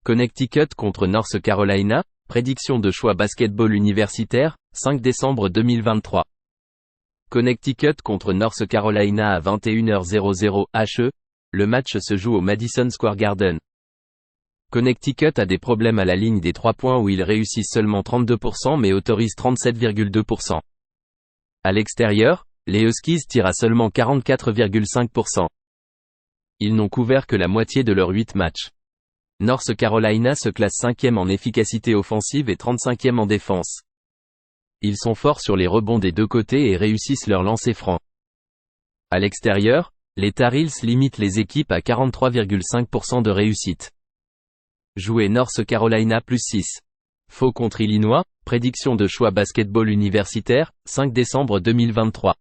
Connecticut contre North Carolina, prédiction de choix basketball universitaire, 5 décembre 2023. Connecticut contre North Carolina à 21h00 HE, le match se joue au Madison Square Garden. Connecticut a des problèmes à la ligne des 3 points où ils réussissent seulement 32% mais autorisent 37,2%. À l'extérieur, les Huskies tirent à seulement 44,5%. Ils n'ont couvert que la moitié de leurs 8 matchs. North Carolina se classe 5e en efficacité offensive et 35e en défense. Ils sont forts sur les rebonds des deux côtés et réussissent leur lancer franc. À l'extérieur, les Tar Heels limitent les équipes à 43,5% de réussite. Jouer North Carolina plus 6. Faux contre Illinois, prédiction de choix basketball universitaire, 5 décembre 2023.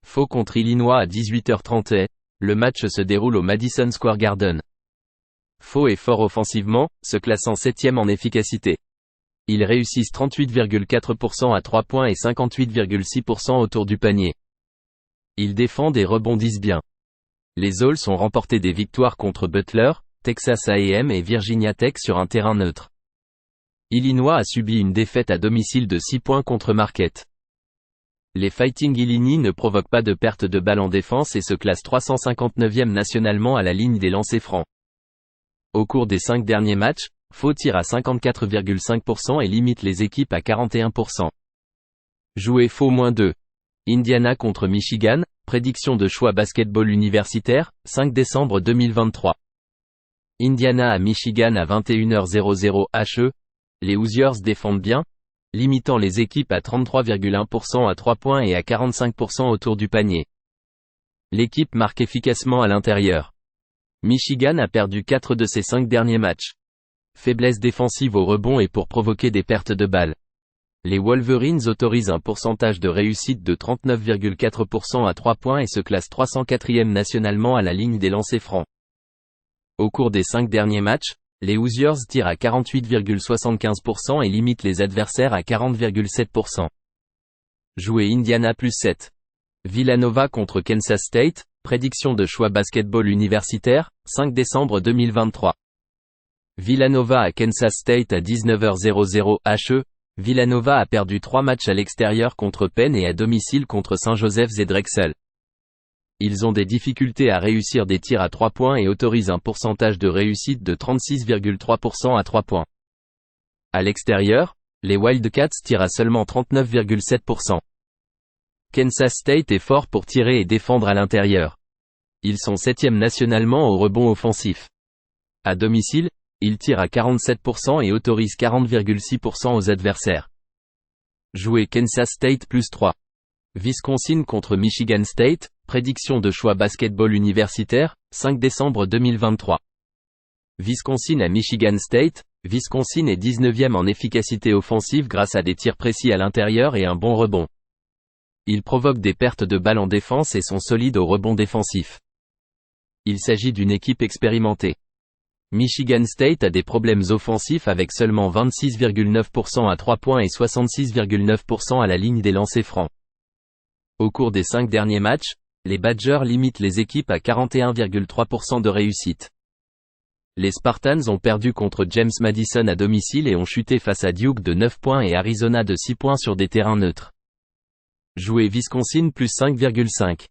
Faux contre Illinois à 18h30. Le match se déroule au Madison Square Garden. Faux est fort offensivement, se classant 7e en efficacité. Ils réussissent 38,4% à 3 points et 58,6% autour du panier. Ils défendent et rebondissent bien. Les Owls ont remporté des victoires contre Butler, Texas A&M et Virginia Tech sur un terrain neutre. Illinois a subi une défaite à domicile de 6 points contre Marquette. Les Fighting Illini ne provoquent pas de perte de balle en défense et se classent 359e nationalement à la ligne des lancers francs. Au cours des 5 derniers matchs, Faux tire à 54,5% et limite les équipes à 41%. Jouer Faux -2. Indiana contre Michigan, prédiction de choix basketball universitaire, 5 décembre 2023. Indiana à Michigan à 21h00 HE, les Hoosiers défendent bien, limitant les équipes à 33,1% à 3 points et à 45% autour du panier. L'équipe marque efficacement à l'intérieur. Michigan a perdu 4 de ses 5 derniers matchs. Faiblesse défensive au rebond et pour provoquer des pertes de balles. Les Wolverines autorisent un pourcentage de réussite de 39,4% à 3 points et se classent 304e nationalement à la ligne des lancers francs. Au cours des 5 derniers matchs, les Hoosiers tirent à 48,75% et limitent les adversaires à 40,7%. Jouer Indiana plus 7. Villanova contre Kansas State, prédiction de choix basketball universitaire, 5 décembre 2023. Villanova à Kansas State à 19h00 HE, Villanova a perdu 3 matchs à l'extérieur contre Penn et à domicile contre St. Joseph's et Drexel. Ils ont des difficultés à réussir des tirs à 3 points et autorisent un pourcentage de réussite de 36,3% à 3 points. À l'extérieur, les Wildcats tirent à seulement 39,7%. Kansas State est fort pour tirer et défendre à l'intérieur. Ils sont 7e nationalement au rebond offensif. À domicile, ils tirent à 47% et autorisent 40,6% aux adversaires. Jouer Kansas State plus 3. Wisconsin contre Michigan State, prédiction de choix basketball universitaire, 5 décembre 2023. Wisconsin à Michigan State, Wisconsin est 19e en efficacité offensive grâce à des tirs précis à l'intérieur et un bon rebond. Ils provoquent des pertes de balles en défense et sont solides au rebond défensif. Il s'agit d'une équipe expérimentée. Michigan State a des problèmes offensifs avec seulement 26,9% à 3 points et 66,9% à la ligne des lancers francs. Au cours des 5 derniers matchs, les Badgers limitent les équipes à 41,3% de réussite. Les Spartans ont perdu contre James Madison à domicile et ont chuté face à Duke de 9 points et Arizona de 6 points sur des terrains neutres. Jouer Wisconsin plus 5,5.